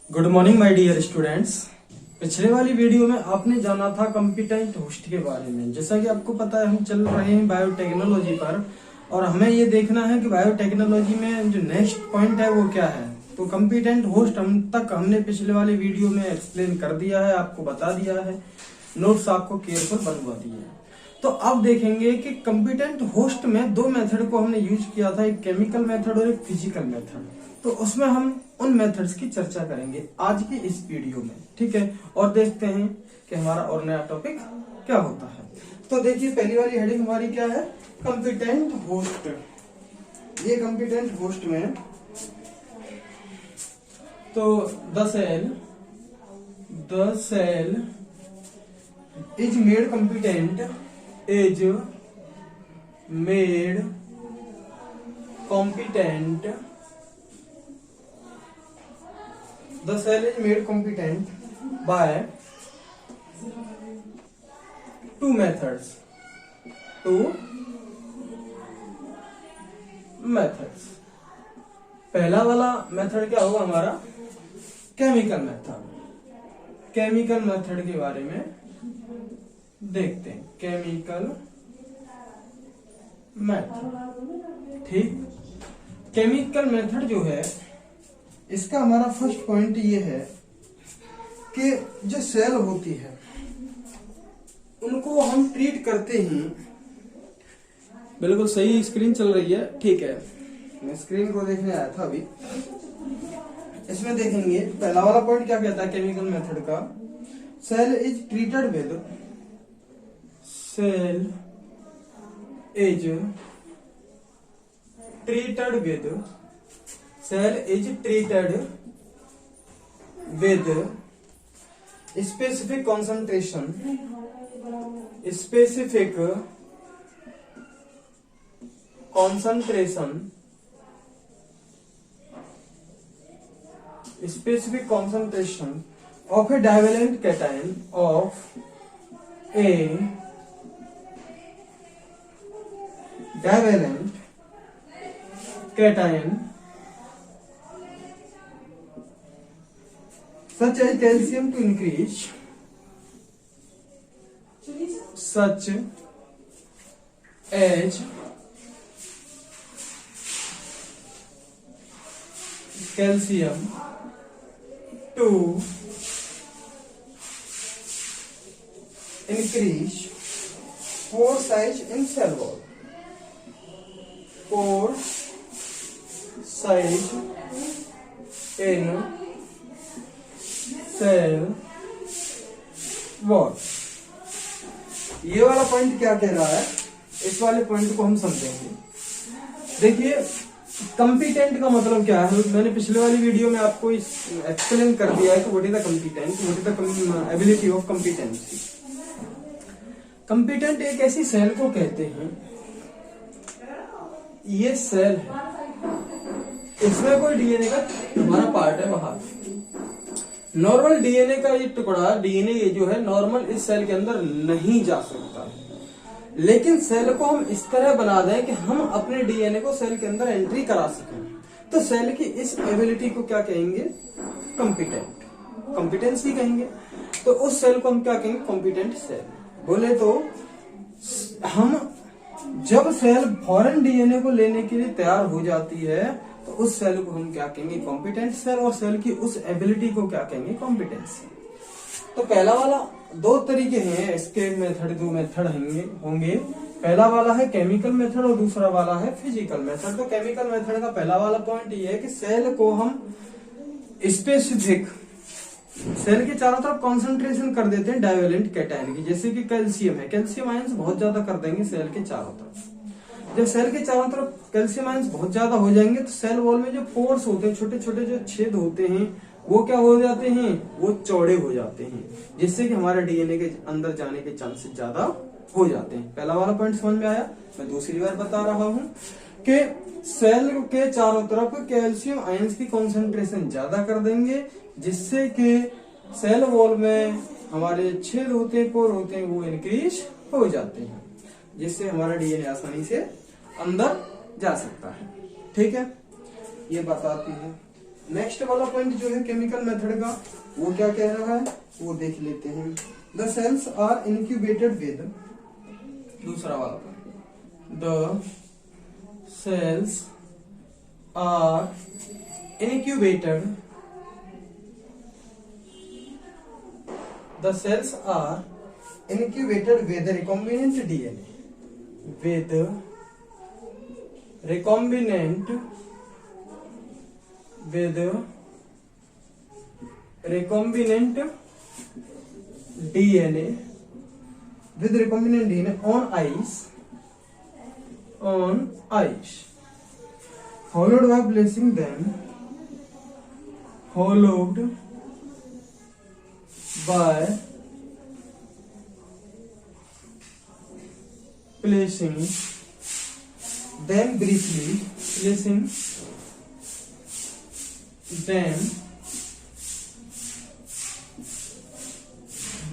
Good morning my dear students. पिछले वाली video में आपने जाना था कॉम्पिटेंट होस्ट के बारे में। जैसा कि आपको पता है हम चल रहे हैं बायोटेक्नोलॉजी पर और हमें ये देखना है कि बायोटेक्नोलॉजी में जो नेक्स्ट पॉइंट है वो क्या है। तो कॉम्पिटेंट होस्ट हमने पिछले वाली वीडियो में एक्सप्लेन कर दिया है, आपको बता दिया है, नोट्स आपको केयरफुल बनवा दिए हैं। तो अब देखेंगे कि कॉम्पिटेंट होस्ट में दो मेथड को हमने यूज किया था, एक केमिकल मेथड और एक फिजिकल मेथड। तो उसमें हम उन मेथड्स की चर्चा करेंगे आज की इस वीडियो में, ठीक है। और देखते हैं कि हमारा और नया टॉपिक क्या होता है। तो देखिए पहली वाली हेडिंग हमारी क्या है, कॉम्पिटेंट होस्ट। ये कॉम्पिटेंट होस्ट में तो the cell is made competent The cell is made competent by two methods. पहला वाला मेथड क्या होगा हमारा, केमिकल मेथड। केमिकल मेथड के बारे में देखते हैं, केमिकल मेथड, ठीक। केमिकल मेथड जो है इसका हमारा फर्स्ट पॉइंट ये है कि जो सेल होती है उनको हम ट्रीट करते हैं। बिल्कुल सही स्क्रीन चल रही है, ठीक है। मैं स्क्रीन को देखने आया था अभी। इसमें देखेंगे पहला वाला पॉइंट क्या कहता है केमिकल मेथड का, cell is treated with specific concentration of a divalent cation such as calcium to increase pore size in cell wall. Pore size in cell wall. ये वाला पॉइंट क्या कह रहा है, इस वाले पॉइंट को हम समझेंगे। देखिए कॉम्पिटेंट का मतलब क्या है, मैंने पिछले वाली वीडियो में आपको एक्सप्लेन कर दिया है कि what is the competent, what is the ability of competency. Competent एक ऐसी सेल को कहते हैं, ये सेल है, इसमें कोई डीएनए का हमारा पार्ट है बाहर। नॉर्मल डीएनए का ये टुकड़ा, डीएनए ये जो है नॉर्मल इस सेल के अंदर नहीं जा सकता, लेकिन सेल को हम इस तरह बना दें कि हम अपने डीएनए को सेल के अंदर एंट्री करा सकें। तो सेल की इस एबिलिटी को क्या कहेंगे, कॉम्पिटेंट, कॉम्पिटेंसी कहेंगे। तो उस सेल को हम क्या कहेंगे, कॉम्पिटेंट सेल। बोले तो हम जब सेल फॉरेन डीएनए को लेने के लिए तैयार हो जाती है तो उस सेल को हम क्या कहेंगे, कॉम्पिटेंट सेल। और सेल की उस एबिलिटी को क्या कहेंगे, कॉम्पिटेंसी। तो पहला वाला दो तरीके हैं इसके मेथड, दो मेथड होंगे। पहला वाला है केमिकल मेथड और दूसरा वाला है फिजिकल मेथड। तो केमिकल मेथड का पहला वाला पॉइंट ये है कि सेल को हम स्पेसिफिक, सेल के चारों तरफ कॉन्सेंट्रेशन कर देते हैं डाइवेलेंट कैटायन की। जैसे कि कैल्शियम है, कैल्शियम आयंस बहुत ज्यादा कर देंगे सेल के चारों तरफ। जब सेल के चारों तरफ कैल्शियम आयंस बहुत ज्यादा हो जाएंगे तो सेल वॉल में जो पोर्स होते हैं, छोटे छोटे जो छेद होते हैं, वो क्या हो जाते हैं, वो चौड़े हो जाते हैं, जिससे कि हमारे डीएनए के अंदर जाने के चांसेस ज्यादा हो जाते हैं। पहला वाला पॉइंट समझ में आया। मैं दूसरी बार बता रहा हूं कि सेल के चारों तरफ कैल्शियम आयंस की कॉन्सेंट्रेशन ज्यादा कर देंगे, जिससे कि सेल वॉल में हमारे छेद होते हैं, पोर होते हैं, वो इंक्रीज हो जाते हैं, जिससे हमारा डीएनए आसानी से अंदर जा सकता है। ठीक है, ये बात आती है। नेक्स्ट वाला पॉइंट जो है केमिकल मेथड का, वो क्या कह रहा है वो देख लेते हैं। The cells are incubated with, दूसरा वाला point, the cells are incubated, the cells are incubated with recombinant DNA, with recombinant DNA on ice, followed by placing them briefly, placing them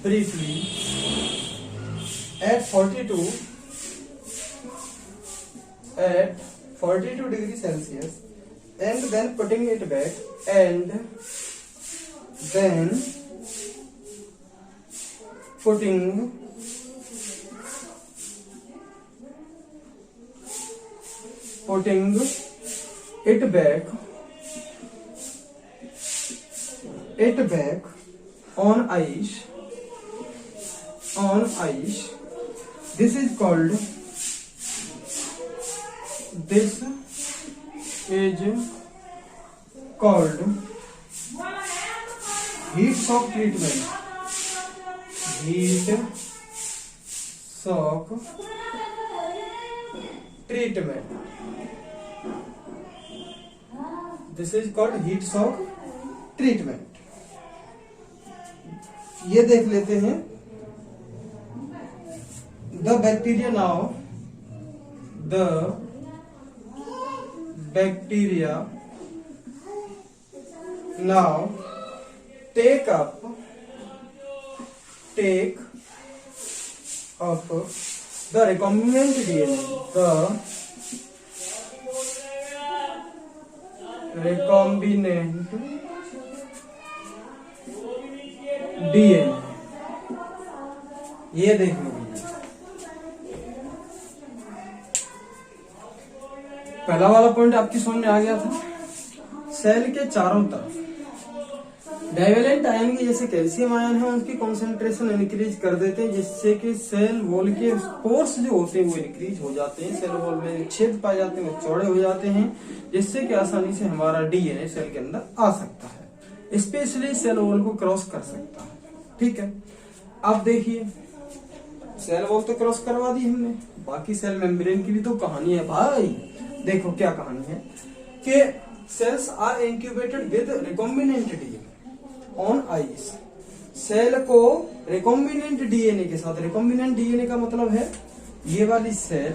briefly at 42 degrees Celsius, and then putting it back, and then putting it back on ice. This is called heat shock treatment. This is called heat shock treatment. ये देख लेते हैं। The bacteria now take up the recombinant DNA. The recombinant DNA, ये देख लो। पहला वाला point आपकी समझ में आ गया था। सेल के चारों तरफ डाइवेलेंट आयन के जैसे कैल्शियम आयन है, उनकी कॉन्सेंट्रेशन इंक्रीज कर देते हैं, जिससे कि सेल वॉल के पोर्स जो होते हैं वो इंक्रीज हो जाते हैं, सेल वॉल में छेद पाए जाते हैं वो चौड़े हो जाते हैं, जिससे कि आसानी से हमारा डीएनए सेल के अंदर आ सकता है, स्पेशली सेल वॉल को क्रॉस कर सकता है। ठीक है, अब देखिए सेल वॉल तो क्रॉस करवा दी हमने, बाकी सेल मेम्ब्रेन की भी तो कहानी है भाई। देखो क्या कहानी है कि cells are incubated with recombinant DNA on ice. Cell को रिकॉम्बिनेंट डीएनए के साथ, रिकॉम्बिनेंट डीएनए का मतलब है ये वाली सेल,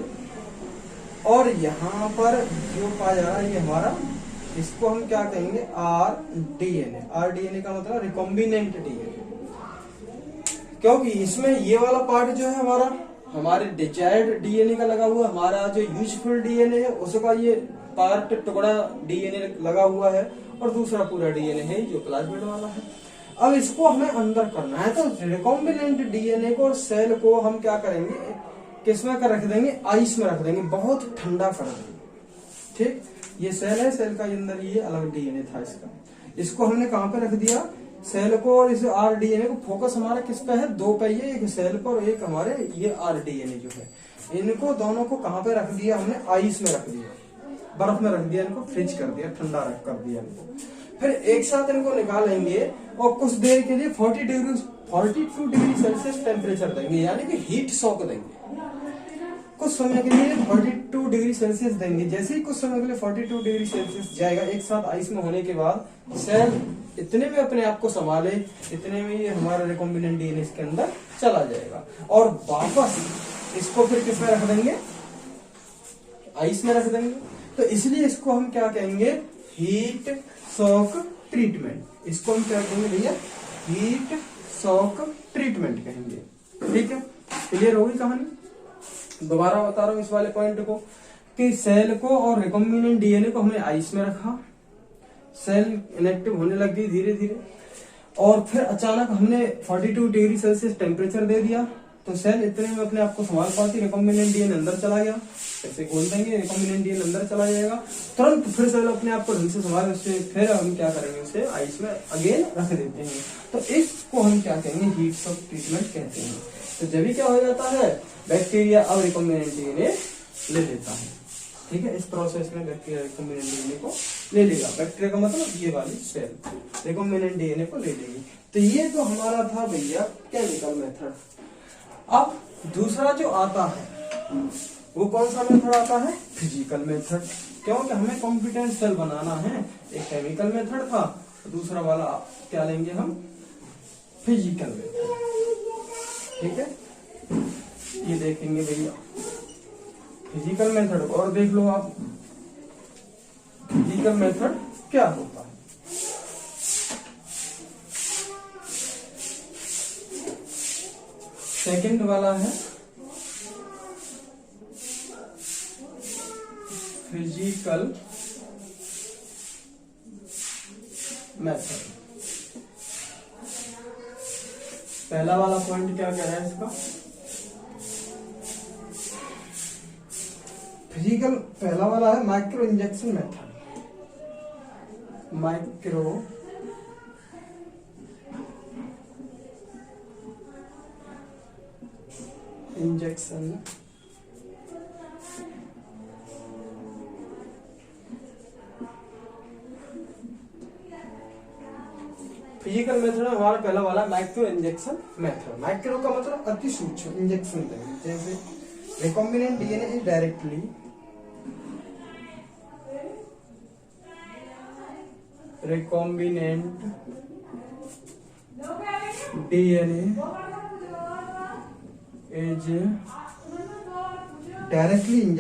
और यहाँ पर जो पाया जा रहा है ये हमारा, इसको हम क्या कहेंगे आर डीएनए। आर डीएनए का मतलब रिकॉम्बिनेंट डीएनए, क्योंकि इसमें ये वाला पार्ट जो है हमारा, हमारे डिजायर्ड डीएनए का लगा हुआ, हमारा जो यूजफुल डीएनए है उसका ये पार्ट टुकड़ा डीएनए लगा हुआ है, और दूसरा पूरा डीएनए है जो प्लाज्मिड वाला है। अब इसको हमें अंदर करना है, तो रिकॉम्बिनेंट डीएनए को और सेल को हम क्या करेंगे, किसमें कर रख देंगे, आइस में रख देंगे, बहुत ठंडा कर देंगे। ठीक, ये सेल है, सेल का अंदर ये अलग डीएनए था इसका, इसको हमने कहाँ पे रख दिया, सेल को, और इस आर डीएनए को फोकस हमारा किस पे है, दो पे, ये एक सेल पर और एक हमारे ये आर डीएनए जो है, इनको दोनों को कहाँ पे रख दिया हमने, आइस में रख दिया, बर्फ में रख दिया, इनको फ्रिज कर दिया, ठंडा रख कर दिया इनको। फिर एक साथ इनको निकालेंगे और कुछ देर के लिए 42 डिग्री सेल्सियस टेम्परेचर देंगे, यानी कि हीट शॉक देंगे। कुछ समय के लिए 42 डिग्री सेल्सियस देंगे। जैसे ही कुछ समय के लिए 42 डिग्री सेल्सियस जाएगा, एक साथ आइस में होने के बाद सेल इतने में अपने आप को संभाले, इतने में ये हमारा रिकॉम्बिनेंट डीएनए इसके अंदर चला जाएगा, और वापस इसको फिर किसमें रख देंगे, आइस में रख देंगे। तो इसलिए इसको हम क्या कहेंगे, हीट शॉक ट्रीटमेंट। इसको हम क्या कहेंगे भैया, हीट शॉक ट्रीटमेंट कहेंगे। ठीक है, क्लियर होगी कहानी। दोबारा बता रहा हूं इस वाले पॉइंट को कि सेल को और रिकॉम्बिनेंट डीएनए को हमने आइस में रखा, सेल इनएक्टिव होने लग गई धीरे धीरे, और फिर अचानक हमने 42 डिग्री सेल्सियस टेम्परेचर दे दिया, तो सेल इतने में अपने आप को संभाल पाती, रिकॉम्बिनेंट डीएनए अंदर चला गया, ऐसे खोल देंगे रिकॉम्बिनेंट डीएनए अंदर चला जाएगा, तुरंत फिर सेल अपने आप को ढंग से संभाल, उससे फिर हम क्या करेंगे, उसे आइस में अगेन रख देते हैं। तो इसको हम क्या कहेंगे, हीट शॉक ट्रीटमेंट कहते हैं। तो जब भी क्या हो जाता है, बैक्टीरिया अब रिकॉम्बिनेंट डीएनए ले लेता है। ठीक है, इस प्रोसेस में बैक्टीरिया रिकॉम्बिनेंट डीएनए को ले लेगा। बैक्टीरिया का मतलब ये वाली सेल रिकॉम्बिनेंट डीएनए को ले लेगी। तो ये तो हमारा था भैया केमिकल मेथड। अब दूसरा जो आता है वो कौन सा मेथड आता है, फिजिकल मेथड। क्योंकि हमें कॉम्पिटेंट सेल बनाना है। एक केमिकल मेथड था, दूसरा वाला क्या लेंगे हम, फिजिकल मेथड। ठीक है, ये देखेंगे भैया फिजिकल मेथड, और देख लो आप फिजिकल मेथड क्या होता है। सेकंड वाला है फिजिकल मेथड। पहला वाला पॉइंट क्या कह रहा है इसका, फिजिकल पहला वाला है micro injection method. Micro injection physical method हमारा पहला वाला माइक्रो इंजेक्शन मेथड। माइक्रो का मतलब अति सूक्ष्म इंजेक्शन देंगे, जैसे recombinant DNA is directly recombinant DNA is directly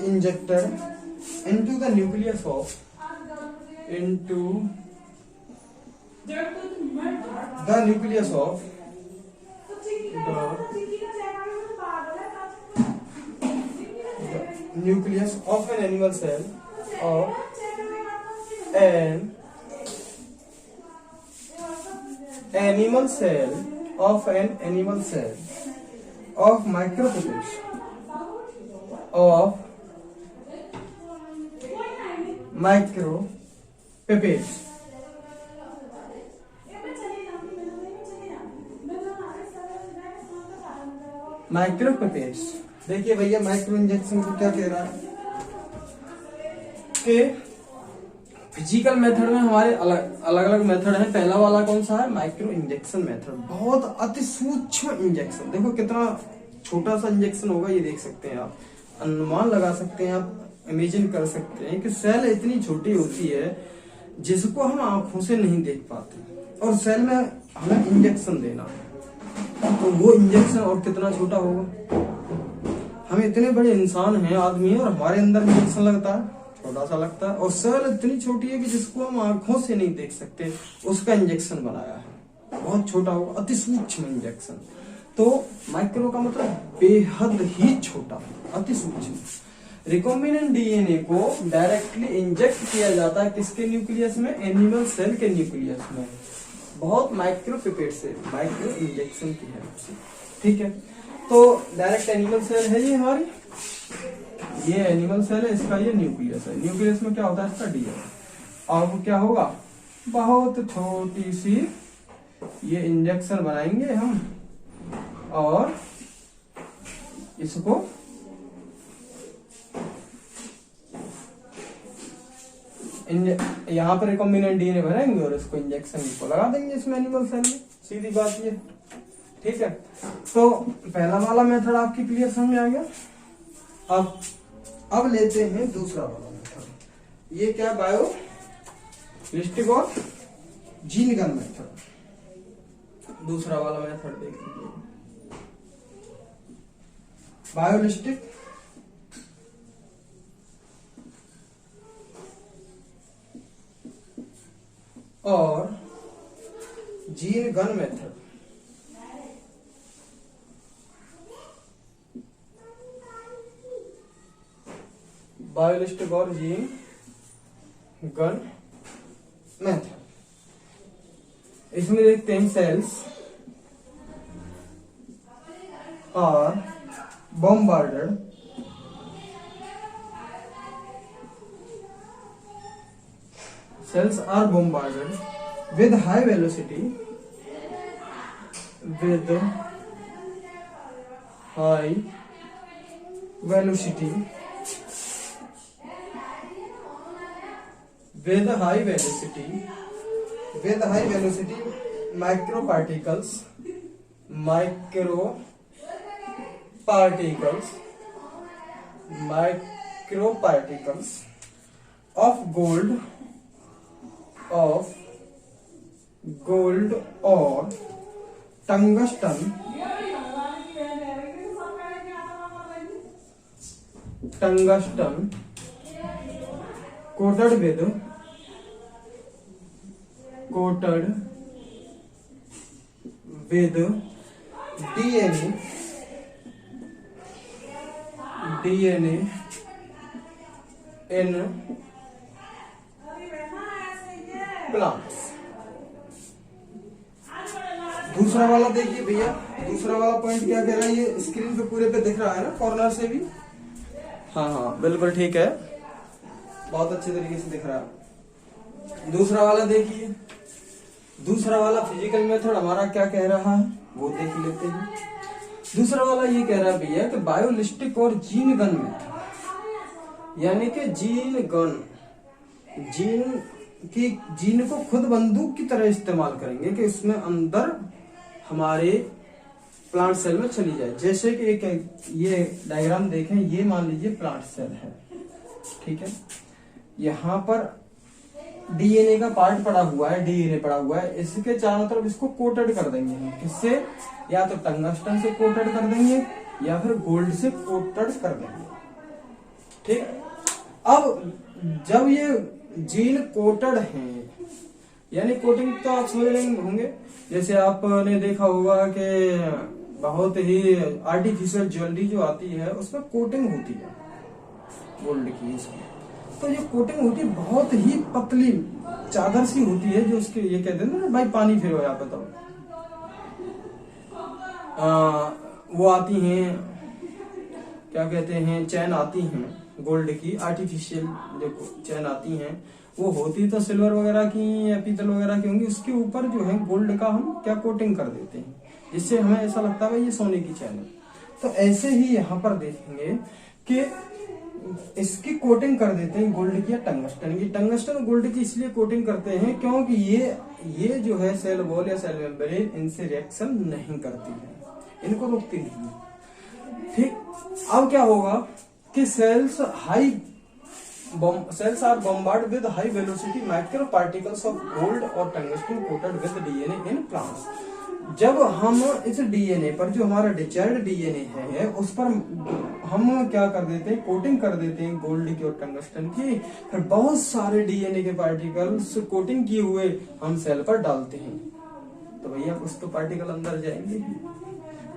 injected into the nucleus of the nucleus of an animal cell of micropipettes माइक्रोपिपेट्स। देखिए भैया माइक्रो इंजेक्शन को क्या कह रहा है कि फिजिकल मेथड में हमारे अलग अलग मेथड है। पहला वाला कौन सा है, माइक्रो इंजेक्शन मेथड, बहुत अति सूक्ष्म इंजेक्शन। देखो कितना छोटा सा इंजेक्शन होगा, ये देख सकते हैं आप, अनुमान लगा सकते हैं आप, इमेजिन कर सकते हैं कि सेल इतनी छोटी होती है जिसको हम आंखों से नहीं देख पाते, और सेल में हमें इंजेक्शन देना, तो वो इंजेक्शन और कितना छोटा होगा। हम इतने बड़े इंसान हैं, आदमी हैं, और हमारे अंदर इंजेक्शन लगता है, छोटा सा लगता है, और सेल इतनी छोटी है कि जिसको हम आंखों से नहीं देख सकते, उसका इंजेक्शन बनाया है, बहुत छोटा होगा, अति सूक्ष्म इंजेक्शन। तो माइक्रो का मतलब बेहद ही छोटा, अति सूक्ष्म। रिकॉम्बिनेंट डीएनए को डायरेक्टली इंजेक्ट किया जाता है किसके न्यूक्लियस में, एनिमल सेल के न्यूक्लियस में, बहुत माइक्रो पिपेट से, माइक्रो इंजेक्शन की हेल्प से। ठीक है, तो डायरेक्ट एनिमल सेल है ये हमारी, ये एनिमल सेल है, इसका ये न्यूक्लियस है। न्यूक्लियस में क्या होता है, इसका डीएनए। अब क्या होगा, बहुत छोटी सी ये इंजेक्शन बनाएंगे हम, और इसको यहाँ पर रिकॉम्बिनेंट डीएनए भरेंगे और इसको इंजेक्शन को लगा देंगे इसमें एनिमल सेल में, सीधी बात ये। ठीक है, तो पहला वाला मेथड आपकी क्लियर समझ में आ गया। अब लेते हैं दूसरा वाला मेथड। ये क्या, बायोलिस्टिक और जीन गन मेथड। दूसरा वाला मेथड देख लीजिए, बायोलिस्टिक और जीन गन मेथड। बायोलिस्टिक और जीन गन मेथड। इसमें देखते हैं cells are bombarded cells are bombarded with high velocity with high velocity with high velocity with high velocity microparticles of gold or tungsten coated with DNA in plants। दूसरा वाला देखिए भैया, दूसरा वाला point क्या कह रहा है, ये स्क्रीन पे पूरे पे दिख रहा है ना कॉर्नर से भी? हाँ बिल्कुल ठीक है, बहुत अच्छे तरीके से दिख रहा है। दूसरा वाला देखिए, दूसरा वाला फिजिकल मेथड हमारा क्या कह रहा है वो देख लेते हैं। दूसरा वाला ये कह रहा है भैया कि बायोलिस्टिक और जीन गन मेथड, यानी कि जीन को खुद बंदूक की तरह इस्तेमाल करेंगे कि उसमें अंदर हमारे प्लांट सेल में चली जाए। जैसे कि एक ये डायग्राम देखें, ये मान लीजिए प्लांट सेल है, ठीक है, यहाँ पर डीएनए का पार्ट पड़ा हुआ है, डीएनए पड़ा हुआ है, इसके चारों तरफ इसको कोटेड कर देंगे हम, किससे? या तो टंगस्टन से कोटेड कर देंगे या फिर गोल्ड से कोटेड कर देंगे, ठीक। अब जब ये जीन कोटेड हैं, यानी कोटिंग तो आप समझ रहे होंगे, जैसे आपने देखा होगा कि बहुत ही आर्टिफिशियल ज्वेलरी जो आती है उसमें कोटिंग होती है गोल्ड की, इसमें तो ये कोटिंग होती है बहुत ही पतली चादर सी होती है, जो उसके ये कहते हैं ना भाई पानी फिरो यहाँ पे, तो वो आती हैं, क्या कहते हैं, चैन आती हैं गोल्ड की, आर्टिफिशियल जो चैन आती हैं, वो होती तो सिल्वर वगैरह की या पीतल वगैरह की होंगी, उसके ऊपर जो है गोल्ड का हम क्या कोटिंग कर देते हैं, जिससे हमें ऐसा लगता है भाई ये सोने की चैन है। तो ऐसे ही यहाँ पर देखेंगे कि इसकी कोटिंग कर देते हैं गोल्ड की या टंगस्टन की। टंगस्टन गोल्ड की इसलिए कोटिंग करते हैं क्योंकि ये जो है सेल वॉल या सेल मेम्ब्रेन इनसे रिएक्शन नहीं करती है, इनको रोकती नहीं है, ठीक। अब क्या होगा कि cells are bombarded with high velocity microparticles of gold or tungsten coated with DNA in plants। जब हम इस डीएनए पर, जो हमारा डिचाइल्ड डीएनए है, उस पर हम क्या कर देते हैं, कोटिंग कर देते हैं गोल्ड की और टंगस्टन की, फिर बहुत सारे डीएनए के पार्टिकल्स कोटिंग किए हुए हम सेल पर डालते हैं, तो भैया कुछ तो पार्टिकल अंदर जाएंगे।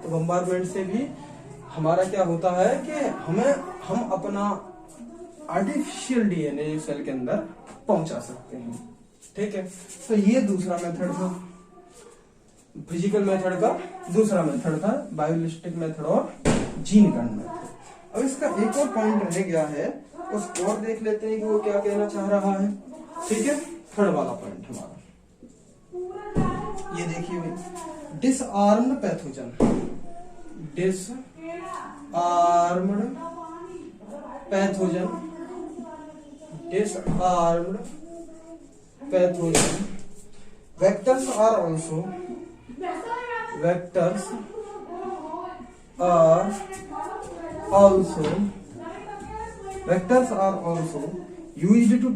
तो बम्बार्डमेंट से भी हमारा क्या होता है कि हम अपना आर्टिफिशियल डीएनए सेल के अंदर पहुंचा सकते हैं, ठीक है। तो ये दूसरा मेथड था, फिजिकल मेथड का दूसरा मेथड था, बायोलिस्टिक मेथड और जीन गन मेथड। अब इसका एक और पॉइंट रह गया है, उसको और देख लेते हैं कि वो क्या कहना चाह रहा है, ठीक है। थर्ड वाला पॉइंट हमारा ये देखिए भाई, disarmed pathogen, disarmed pathogen, disarmed pathogen vectors are also used to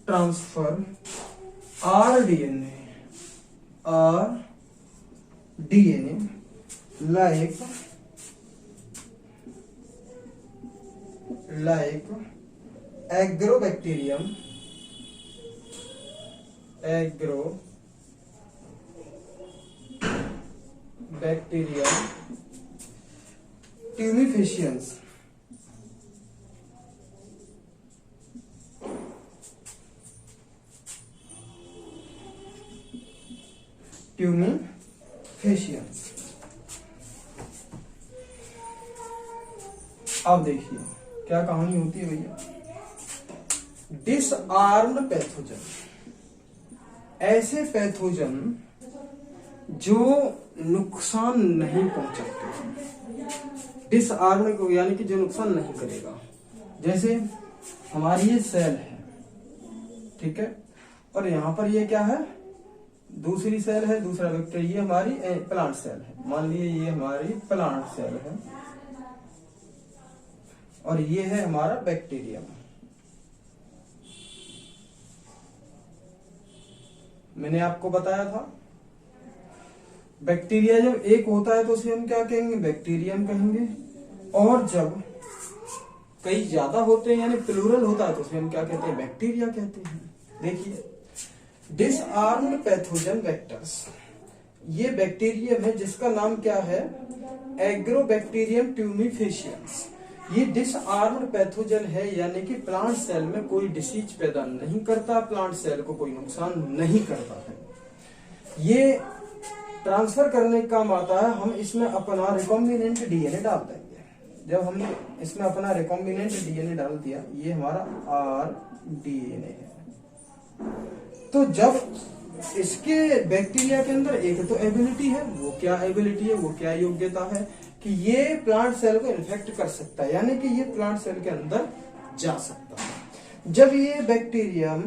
transfer RDNA like like agrobacterium tumefaciens. अब देखिए क्या कहानी होती है भैया। डिसआर्म्ड पैथोजन, ऐसे पैथोजन जो नुकसान नहीं पहुंचाते। डिसआर्म्ड को यानी कि जो नुकसान नहीं करेगा। जैसे हमारी ये सेल है, ठीक है, और यहां पर ये क्या है, दूसरी सेल है, दूसरा वेक्टर, ये हमारी प्लांट सेल है। मान लीजिए ये हमारी प्लांट सेल है और ये है हमारा बैक्टीरियम। मैंने आपको बताया था बैक्टीरिया जब एक होता है तो उसे हम क्या कहेंगे, बैक्टीरियम कहेंगे, और जब कई ज्यादा होते हैं यानी प्लूरल होता है तो उसे हम क्या कहते हैं, बैक्टीरिया कहते हैं। देखिए डिसआर्म्ड पैथोजन वेक्टर्स, ये बैक्टीरियम है जिसका नाम क्या है, एग्रोबैक्टीरियम ट्यूमीफेशियंस। ये डिसआर्म्ड पैथोजन है यानी कि प्लांट सेल में कोई डिसीज पैदा नहीं करता, प्लांट सेल को कोई नुकसान नहीं करता है। ये ट्रांसफर करने का काम आता है, हम इसमें अपना रिकॉम्बिनेंट डीएनए डाल देंगे। जब हमने इसमें अपना रिकॉम्बिनेंट डीएनए डाल दिया, ये हमारा आरडीएनए है, तो जब इसके बैक्टीरिया के अंदर एक तो एबिलिटी है, वो क्या एबिलिटी है, वो क्या योग्यता है कि ये प्लांट सेल को इन्फेक्ट कर सकता है, यानी कि ये प्लांट सेल के अंदर जा सकता है। जब ये बैक्टीरियम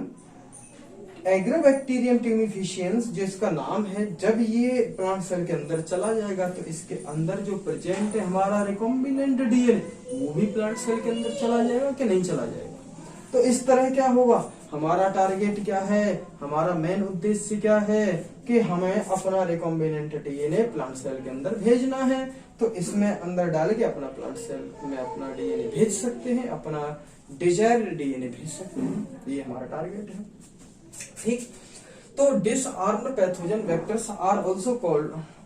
एग्रोबैक्टीरियम ट्यूमीफेशियंस जिसका नाम है, जब ये प्लांट सेल के अंदर चला जाएगा तो इसके अंदर जो प्रेजेंट है हमारा रिकॉम्बिनेंट डीएनए, वो भी प्लांट सेल के अंदर चला जाएगा कि नहीं चला जाएगा। तो इस तरह क्या होगा, हमारा टारगेट क्या है, हमारा मेन उद्देश्य क्या है कि हमें अपना रिकॉम्बिनेंट डीएनए प्लांट सेल के अंदर भेजना है। तो इसमें अंदर डाल के अपना प्लांट सेल में अपना डीएनए भेज सकते हैं, अपना डिजायर्ड डीएनए भेज सकते हैं, ये हमारा टारगेट है। ठीक, तो disarmed pathogen vectors are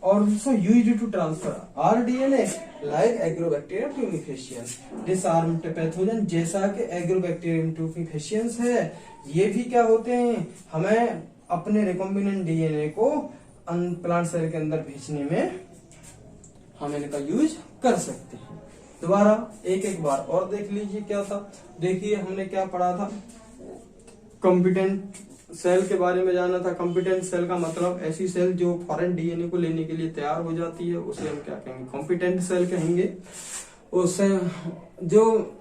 also used to transfer rDNA like Agrobacterium tumefaciens। Disarmed pathogen जैसा कि एग्रोबैक्टीरियम ट्यूमीफेशियंस है, ये भी क्या होते हैं, हमें अपने रिकॉम्बिनेंट डीएनए को प्लांट सेल के अंदर भेजने में हम इनका यूज कर सकते हैं। दोबारा एक एक बार और देख लीजिए क्या था। देखिए हमने क्या पढ़ा था, कॉम्पिटेंट सेल के बारे में जाना था। कॉम्पिटेंट सेल का मतलब ऐसी सेल जो फॉरेन डीएनए को लेने के लिए तैयार हो जाती है, उसे हम क्या कहेंगे, कॉम्पिटेंट सेल कहेंगे। उससे जो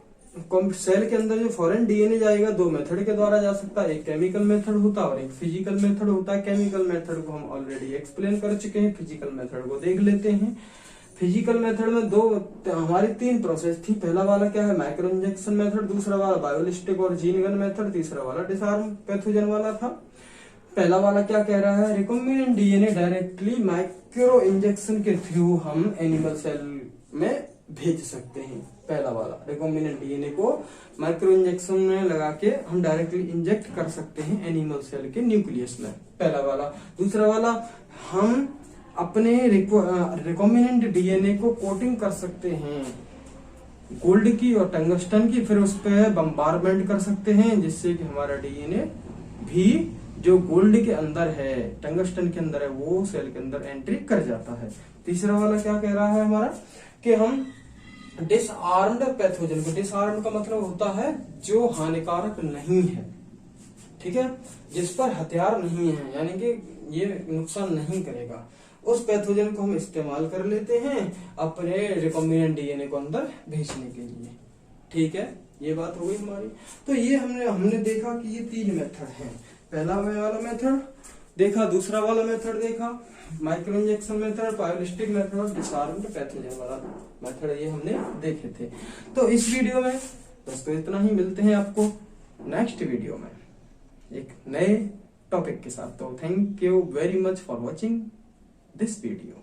सेल के अंदर जो फॉरेन डीएनए जाएगा, दो मेथड के द्वारा जा सकता है, एक केमिकल मेथड होता है और एक फिजिकल मेथड होता है। केमिकल मेथड को हम ऑलरेडी एक्सप्लेन कर चुके हैं, फिजिकल मेथड को देख लेते हैं। फिजिकल मेथड में हमारी तीन प्रोसेस थी। पहला वाला क्या है, माइक्रो इंजेक्शन मेथड, दूसरा वाला बायोलिस्टिक और जीन गन मेथड, तीसरा वाला डिसआर्म पैथोजन वाला था। पहला वाला क्या कह रहा है, recombinant DNA directly micro injection के थ्रू हम एनिमल सेल में भेज सकते हैं। पहला वाला रिकॉम्बिनेंट डीएनए को माइक्रो इंजेक्शन में लगा के हम डायरेक्टली इंजेक्ट कर सकते हैं एनिमल सेल के न्यूक्लियस में, पहला वाला। दूसरा वाला, हम अपने रिकॉम्बिनेंट डीएनए को कोटिंग कर सकते हैं गोल्ड की और टंगस्टन की, फिर उस पर बम्बारमेंट कर सकते हैं जिससे कि हमारा डीएनए भी जो गोल्ड के अंदर है, टंगस्टन के अंदर है, वो सेल के अंदर एंट्री कर जाता है। तीसरा वाला क्या कह रहा है हमारा कि हम डिसआर्म्ड पैथोजन को, डिसआर्म्ड का मतलब होता है जो हानिकारक नहीं है, ठीक है, जिस पर हथियार नहीं है, यानी कि ये नुकसान नहीं करेगा, उस पैथोजन को हम इस्तेमाल कर लेते हैं अपने रिकॉम्बिनेंट डीएनए को अंदर भेजने के लिए। ठीक है, ये बात हो गई हमारी। तो ये हमने देखा कि ये तीन मेथड हैं। पहला वाला मेथड देखा, दूसरा वाला मेथड देखा, micro injection method, biolistic method और डिसआर्म्ड पैथोजन वाला मेथड, ये हमने देखे थे। तो इस वीडियो में बस तो इतना ही, मिलते हैं आपको नेक्स्ट वीडियो में एक नए टॉपिक के साथ। तो thank you very much for watching this video।